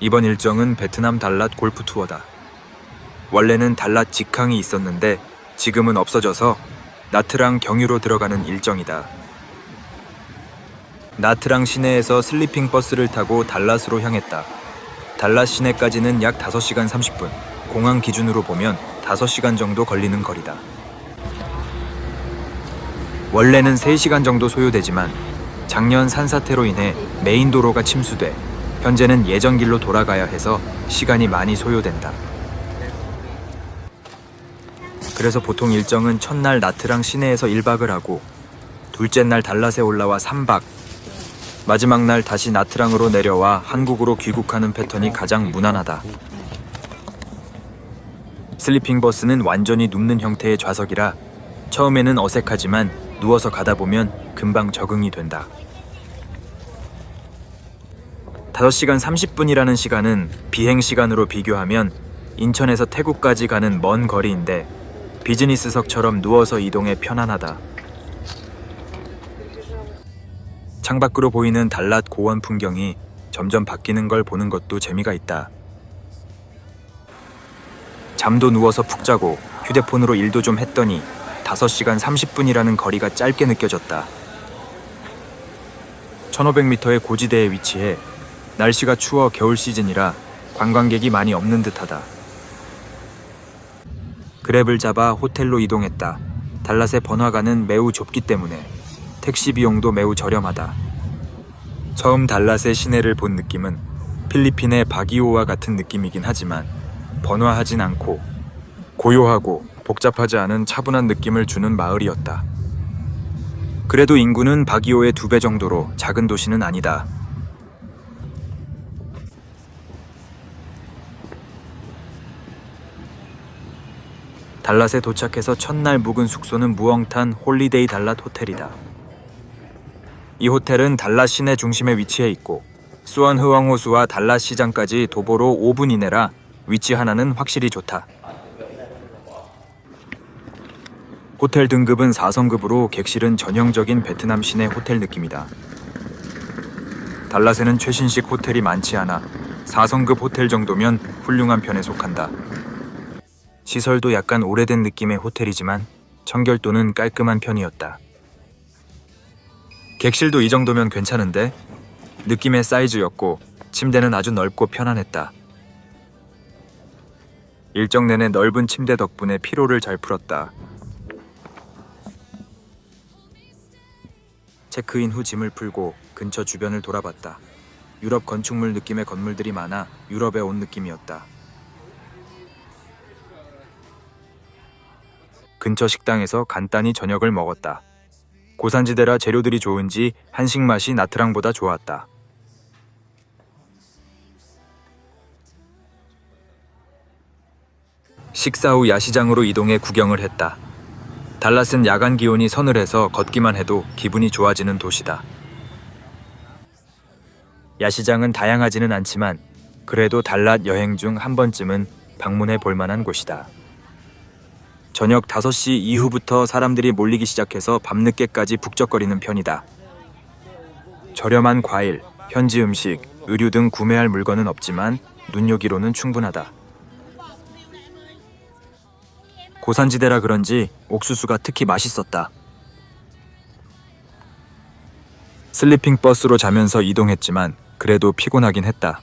이번 일정은 베트남 달랏 골프 투어다. 원래는 달랏 직항이 있었는데 지금은 없어져서 나트랑 경유로 들어가는 일정이다. 나트랑 시내에서 슬리핑 버스를 타고 달랏으로 향했다. 달랏 시내까지는 약 5시간 30분, 공항 기준으로 보면 5시간 정도 걸리는 거리다. 원래는 3시간 정도 소요되지만 작년 산사태로 인해 메인 도로가 침수돼 현재는 예전 길로 돌아가야 해서 시간이 많이 소요된다. 그래서 보통 일정은 첫날 나트랑 시내에서 1박을 하고 둘째 날 달랏에 올라와 3박, 마지막 날 다시 나트랑으로 내려와 한국으로 귀국하는 패턴이 가장 무난하다. 슬리핑 버스는 완전히 눕는 형태의 좌석이라 처음에는 어색하지만 누워서 가다 보면 금방 적응이 된다. 5시간 30분이라는 시간은 비행 시간으로 비교하면 인천에서 태국까지 가는 먼 거리인데 비즈니스석처럼 누워서 이동해 편안하다. 창밖으로 보이는 달랏 고원 풍경이 점점 바뀌는 걸 보는 것도 재미가 있다. 잠도 누워서 푹 자고 휴대폰으로 일도 좀 했더니 5시간 30분이라는 거리가 짧게 느껴졌다. 1500m의 고지대에 위치해 날씨가 추워 겨울 시즌이라 관광객이 많이 없는 듯하다. 그랩을 잡아 호텔로 이동했다. 달랏의 번화가는 매우 좁기 때문에 택시 비용도 매우 저렴하다. 처음 달랏의 시내를 본 느낌은 필리핀의 바기오와 같은 느낌이긴 하지만 번화하진 않고 고요하고 복잡하지 않은 차분한 느낌을 주는 마을이었다. 그래도 인구는 바기오의 2배 정도로 작은 도시는 아니다. 달랏에 도착해서 첫날 묵은 숙소는 무엉탄 홀리데이 달랏 호텔이다. 이 호텔은 달랏 시내 중심에 위치해 있고 수원 흐엉호수와 달랏 시장까지 도보로 5분 이내라 위치 하나는 확실히 좋다. 호텔 등급은 4성급으로 객실은 전형적인 베트남 시내 호텔 느낌이다. 달랏에는 최신식 호텔이 많지 않아 4성급 호텔 정도면 훌륭한 편에 속한다. 시설도 약간 오래된 느낌의 호텔이지만 청결도는 깔끔한 편이었다. 객실도 이 정도면 괜찮은데 느낌의 사이즈였고 침대는 아주 넓고 편안했다. 일정 내내 넓은 침대 덕분에 피로를 잘 풀었다. 체크인 후 짐을 풀고 근처 주변을 돌아봤다. 유럽 건축물 느낌의 건물들이 많아 유럽에 온 느낌이었다. 근처 식당에서 간단히 저녁을 먹었다. 고산지대라 재료들이 좋은지 한식 맛이 나트랑보다 좋았다. 식사 후 야시장으로 이동해 구경을 했다. 달랏은 야간 기온이 서늘해서 걷기만 해도 기분이 좋아지는 도시다. 야시장은 다양하지는 않지만 그래도 달랏 여행 중 한 번쯤은 방문해 볼 만한 곳이다. 저녁 5시 이후부터 사람들이 몰리기 시작해서 밤늦게까지 북적거리는 편이다. 저렴한 과일, 현지 음식, 의류 등 구매할 물건은 없지만 눈요기로는 충분하다. 고산지대라 그런지 옥수수가 특히 맛있었다. 슬리핑 버스로 자면서 이동했지만 그래도 피곤하긴 했다.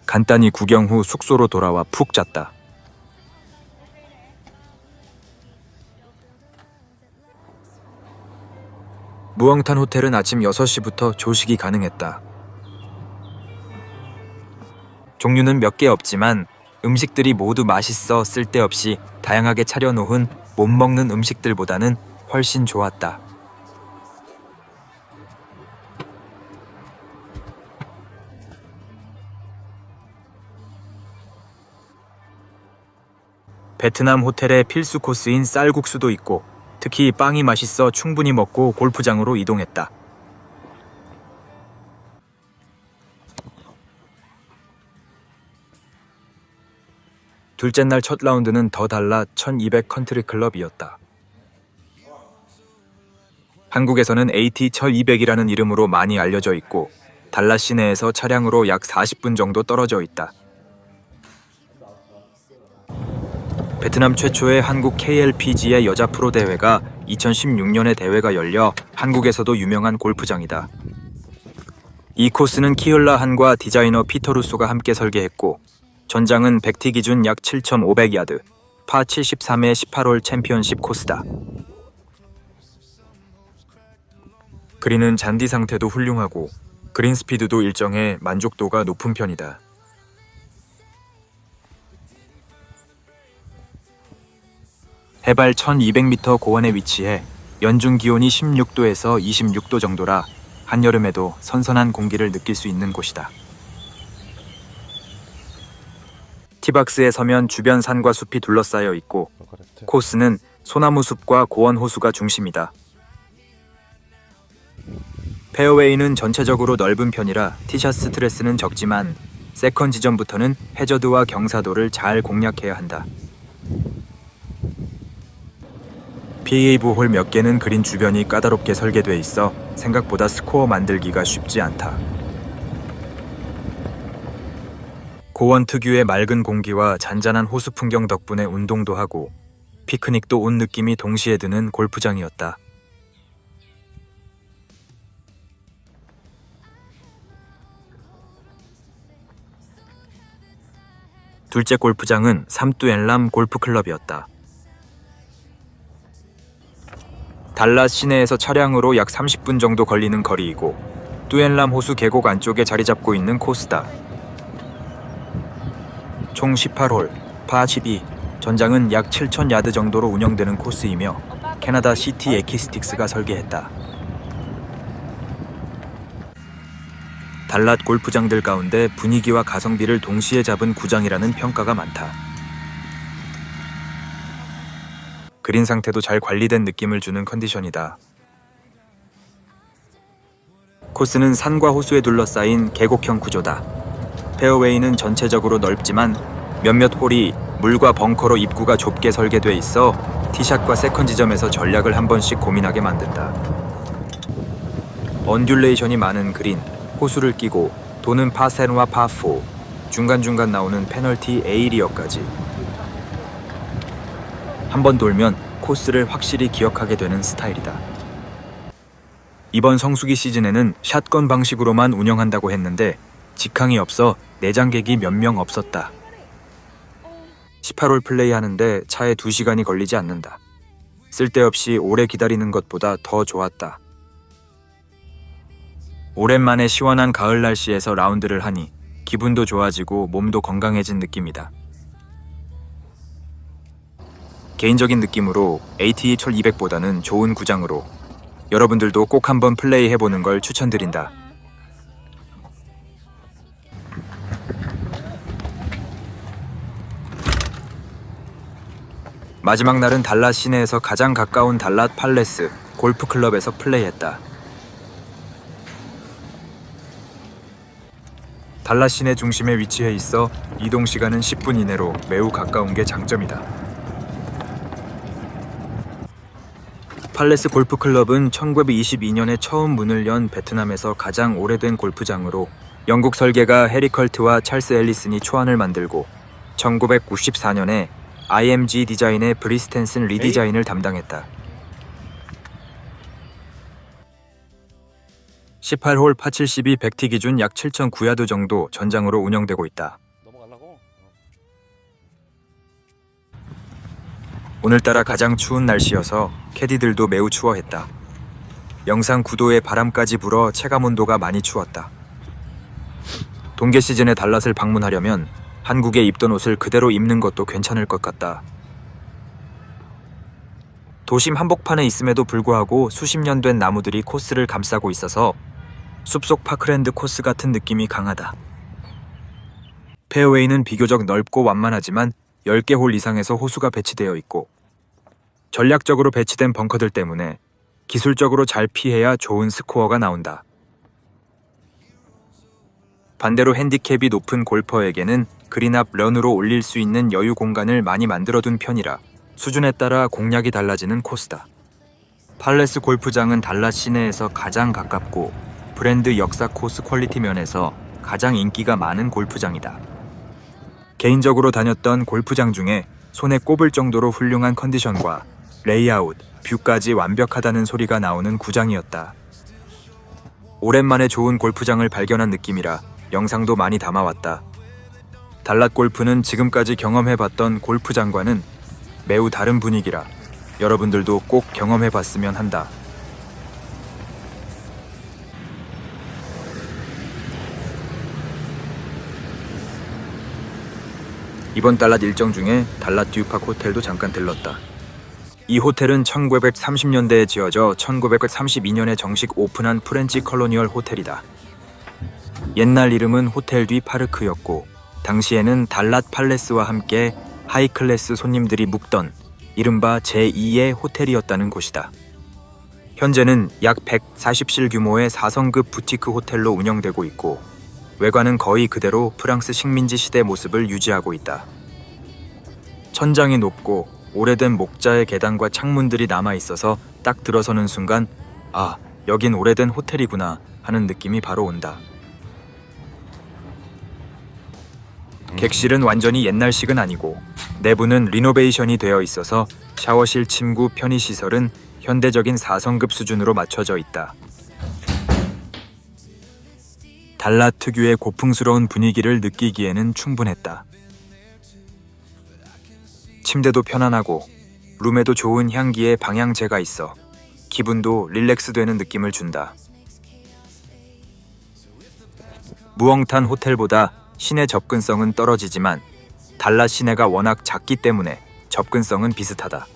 간단히 구경 후 숙소로 돌아와 푹 잤다. 무엉탄 호텔은 아침 6시부터 조식이 가능했다. 종류는 몇 개 없지만 음식들이 모두 맛있어 쓸데없이 다양하게 차려놓은 못 먹는 음식들보다는 훨씬 좋았다. 베트남 호텔의 필수 코스인 쌀국수도 있고 특히 빵이 맛있어 충분히 먹고 골프장으로 이동했다. 둘째 날 첫 라운드는 더 달랏 1200 컨트리 클럽이었다. 한국에서는 AT 1200이라는 이름으로 많이 알려져 있고 달랏 시내에서 차량으로 약 40분 정도 떨어져 있다. 베트남 최초의 한국 KLPGA 여자 프로 대회가 2016년에 대회가 열려 한국에서도 유명한 골프장이다. 이 코스는 키울라 한과 디자이너 피터 루소가 함께 설계했고 전장은 100티 기준 약 7,500야드, 파 73의 18홀 챔피언십 코스다. 그린은 잔디 상태도 훌륭하고 그린 스피드도 일정해 만족도가 높은 편이다. 해발 1200m 고원에 위치해 연중 기온이 16도에서 26도 정도라 한여름에도 선선한 공기를 느낄 수 있는 곳이다. 티박스에 서면 주변 산과 숲이 둘러싸여 있고 코스는 소나무 숲과 고원 호수가 중심이다. 페어웨이는 전체적으로 넓은 편이라 티샷 스트레스는 적지만 세컨 지점부터는 해저드와 경사도를 잘 공략해야 한다. PA 보홀 몇 개는 그린 주변이 까다롭게 설계돼 있어 생각보다 스코어 만들기가 쉽지 않다. 고원 특유의 맑은 공기와 잔잔한 호수 풍경 덕분에 운동도 하고 피크닉도 온 느낌이 동시에 드는 골프장이었다. 둘째 골프장은 삼뚜엔람 골프클럽이었다. 달랏 시내에서 차량으로 약 30분 정도 걸리는 거리이고 뚜엔람 호수 계곡 안쪽에 자리 잡고 있는 코스다. 총 18홀, 파 12, 전장은 약 7,000야드 정도로 운영되는 코스이며 캐나다 시티 에키스틱스가 설계했다. 달랏 골프장들 가운데 분위기와 가성비를 동시에 잡은 구장이라는 평가가 많다. 그린 상태도 잘 관리된 느낌을 주는 컨디션이다. 코스는 산과 호수에 둘러싸인 계곡형 구조다. 페어웨이는 전체적으로 넓지만 몇몇 홀이 물과 벙커로 입구가 좁게 설계돼 있어 티샷과 세컨 지점에서 전략을 한 번씩 고민하게 만든다. 언듈레이션이 많은 그린, 호수를 끼고 도는 파7와 파4, 중간중간 나오는 페널티 에이리어까지. 한번 돌면 코스를 확실히 기억하게 되는 스타일이다. 이번 성수기 시즌에는 샷건 방식으로만 운영한다고 했는데 직항이 없어 내장객이 몇 명 없었다. 18홀 플레이하는데 차에 2시간이 걸리지 않는다. 쓸데없이 오래 기다리는 것보다 더 좋았다. 오랜만에 시원한 가을 날씨에서 라운드를 하니 기분도 좋아지고 몸도 건강해진 느낌이다. 개인적인 느낌으로 ATE 1200보다는 좋은 구장으로 여러분들도 꼭 한번 플레이해보는 걸 추천드린다. 마지막 날은 달랏 시내에서 가장 가까운 달랏 팔레스 골프클럽에서 플레이했다. 달랏 시내 중심에 위치해 있어 이동 시간은 10분 이내로 매우 가까운 게 장점이다. 팔레스 골프클럽은 1922년에 처음 문을 연 베트남에서 가장 오래된 골프장으로 영국 설계가 해리 컬트와 찰스 앨리슨이 초안을 만들고 1994년에 IMG 디자인의 브리스텐슨 리디자인을 담당했다. 18홀 파72 100티 기준 약 7,009야드 정도 전장으로 운영되고 있다. 오늘따라 가장 추운 날씨여서 캐디들도 매우 추워했다. 영상 9도의 바람까지 불어 체감온도가 많이 추웠다. 동계 시즌에 달랏을 방문하려면 한국에 입던 옷을 그대로 입는 것도 괜찮을 것 같다. 도심 한복판에 있음에도 불구하고 수십 년 된 나무들이 코스를 감싸고 있어서 숲속 파크랜드 코스 같은 느낌이 강하다. 페어웨이는 비교적 넓고 완만하지만 10개 홀 이상에서 호수가 배치되어 있고 전략적으로 배치된 벙커들 때문에 기술적으로 잘 피해야 좋은 스코어가 나온다. 반대로 핸디캡이 높은 골퍼에게는 그린 앞 런으로 올릴 수 있는 여유 공간을 많이 만들어둔 편이라 수준에 따라 공략이 달라지는 코스다. 팔레스 골프장은 달랏 시내에서 가장 가깝고 브랜드 역사 코스 퀄리티 면에서 가장 인기가 많은 골프장이다. 개인적으로 다녔던 골프장 중에 손에 꼽을 정도로 훌륭한 컨디션과 레이아웃, 뷰까지 완벽하다는 소리가 나오는 구장이었다. 오랜만에 좋은 골프장을 발견한 느낌이라 영상도 많이 담아왔다. 달랏 골프는 지금까지 경험해봤던 골프장과는 매우 다른 분위기라 여러분들도 꼭 경험해봤으면 한다. 이번 달랏 일정 중에 달랏 듀팍 호텔도 잠깐 들렀다. 이 호텔은 1930년대에 지어져 1932년에 정식 오픈한 프렌치 컬로니얼 호텔이다. 옛날 이름은 호텔 디 파르크였고 당시에는 달랏 팔레스와 함께 하이클래스 손님들이 묵던 이른바 제2의 호텔이었다는 곳이다. 현재는 약 140실 규모의 4성급 부티크 호텔로 운영되고 있고 외관은 거의 그대로 프랑스 식민지 시대 모습을 유지하고 있다. 천장이 높고 오래된 목자의 계단과 창문들이 남아있어서 딱 들어서는 순간 아, 여긴 오래된 호텔이구나 하는 느낌이 바로 온다. 객실은 완전히 옛날식은 아니고 내부는 리노베이션이 되어 있어서 샤워실, 침구, 편의시설은 현대적인 4성급 수준으로 맞춰져 있다. 달랏 특유의 고풍스러운 분위기를 느끼기에는 충분했다. 침대도 편안하고 룸에도 좋은 향기의 방향제가 있어 기분도 릴렉스되는 느낌을 준다. 무엉탄 호텔보다 시내 접근성은 떨어지지만 달랏 시내가 워낙 작기 때문에 접근성은 비슷하다.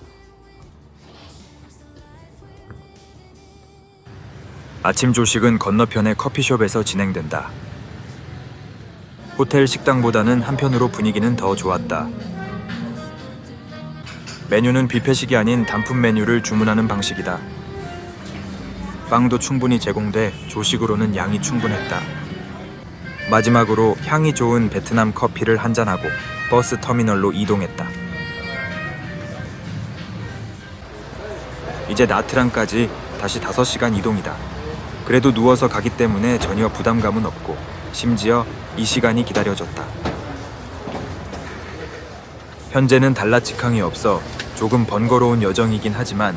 아침 조식은 건너편의 커피숍에서 진행된다. 호텔 식당보다는 한편으로 분위기는 더 좋았다. 메뉴는 뷔페식이 아닌 단품 메뉴를 주문하는 방식이다. 빵도 충분히 제공돼 조식으로는 양이 충분했다. 마지막으로 향이 좋은 베트남 커피를 한잔하고 버스 터미널로 이동했다. 이제 나트랑까지 다시 5시간 이동이다. 그래도 누워서 가기 때문에 전혀 부담감은 없고 심지어 이 시간이 기다려졌다. 현재는 달랏 직항이 없어 조금 번거로운 여정이긴 하지만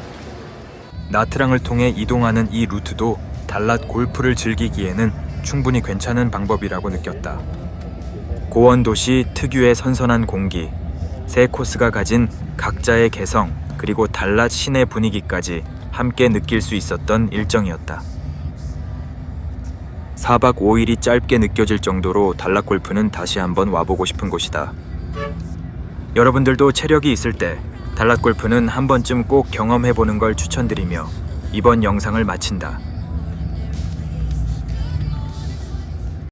나트랑을 통해 이동하는 이 루트도 달랏 골프를 즐기기에는 충분히 괜찮은 방법이라고 느꼈다. 고원 도시 특유의 선선한 공기, 세 코스가 가진 각자의 개성, 그리고 달랏 시내 분위기까지 함께 느낄 수 있었던 일정이었다. 4박 5일이 짧게 느껴질 정도로 달랏 골프는 다시 한번 와보고 싶은 곳이다. 여러분들도 체력이 있을 때 달랏 골프는 한 번쯤 꼭 경험해보는 걸 추천드리며 이번 영상을 마친다.